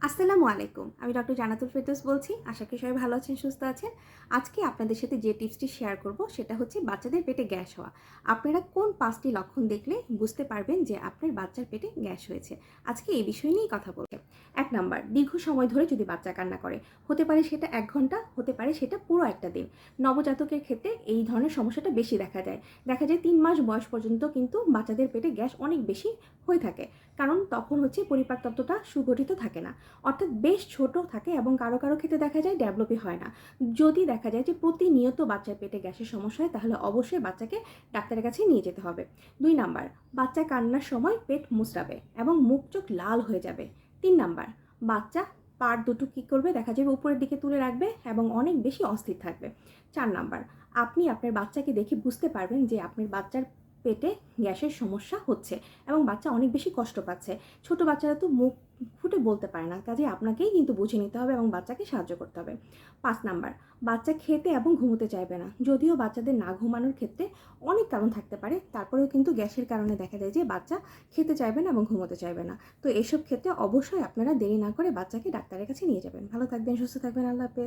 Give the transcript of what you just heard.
আসসালামু আলাইকুম। আমি ডক্টর জান্নাতুল ফেরদৌস বলছি। আশা করি সবাই ভালো আছেন, সুস্থ আছেন। আজকে আপনাদের সাথে যে টিপসটি শেয়ার করব সেটা হচ্ছে বাচ্চাদের পেটে গ্যাস হওয়া। আপনারা কোন ৫ টি লক্ষণ দেখলে বুঝতে পারবেন যে আপনার বাচ্চার পেটে গ্যাস হয়েছে? আজকে এই বিষয় নিয়েই কথা বলব। ১ নাম্বার, দীর্ঘ সময় ধরে যদি বাচ্চা কান্না করে। হতে পারে সেটা ১ ঘন্টা, হতে পারে সেটা পুরো একটা দিন। নবজাতকের ক্ষেত্রে এই ধরনের সমস্যাটা বেশি দেখা যায়। দেখা যায় ৩ মাস বয়স পর্যন্ত কিন্তু বাচ্চাদের পেটে গ্যাস অনেক বেশি হয়ে থাকে। কারণ তখন হচ্ছে পরিপাকতন্ত্রটা সুগঠিত থাকে না। অর্থাৎ বেশ ছোট থাকে এবং কারো ক্ষেত্রে দেখা যায় ডেভেলপই হয় না। যদি দেখা যায় যে প্রতিনিয়ত বাচ্চার পেটে গ্যাসের সমস্যা হয় তাহলে অবশ্যই বাচ্চাকে ডাক্তারের কাছে নিয়ে যেতে হবে। ২ নাম্বার, বাচ্চা কান্নার সময় পেট মুচড়াবে এবং মুখ চোখ লাল হয়ে যাবে। ৩ নাম্বার, বাচ্চা পাড় দুটো কী করবে, দেখা যাবে উপরের দিকে তুলে রাখবে এবং অনেক বেশি অস্থির থাকবে। ৪ নাম্বার, আপনি আপনার বাচ্চাকে দেখে বুঝতে পারবেন যে আপনার বাচ্চার পেটে গ্যাসের সমস্যা হচ্ছে এবং বাচ্চা অনেক বেশি কষ্ট পাচ্ছে। ছোট বাচ্চারা তো মুখ ফুটে বলতে পারে না, কাজেই আপনাকেই কিন্তু বুঝে নিতে হবে এবং বাচ্চাকে সাহায্য করতে হবে। ৫ নাম্বার, বাচ্চা খেতে এবং ঘুমোতে চাইবে না। যদিও বাচ্চাদের না ঘুমানোর ক্ষেত্রে অনেক কারণ থাকতে পারে, তারপরেও কিন্তু গ্যাসের কারণে দেখা যায় যে বাচ্চা খেতে চাইবে না এবং ঘুমোতে চাইবে না। তো এসব ক্ষেত্রে অবশ্যই আপনারা দেরি না করে বাচ্চাকে ডাক্তারের কাছে নিয়ে যাবেন। ভালো থাকবেন, সুস্থ থাকবেন। আল্লাহ হাফেজ।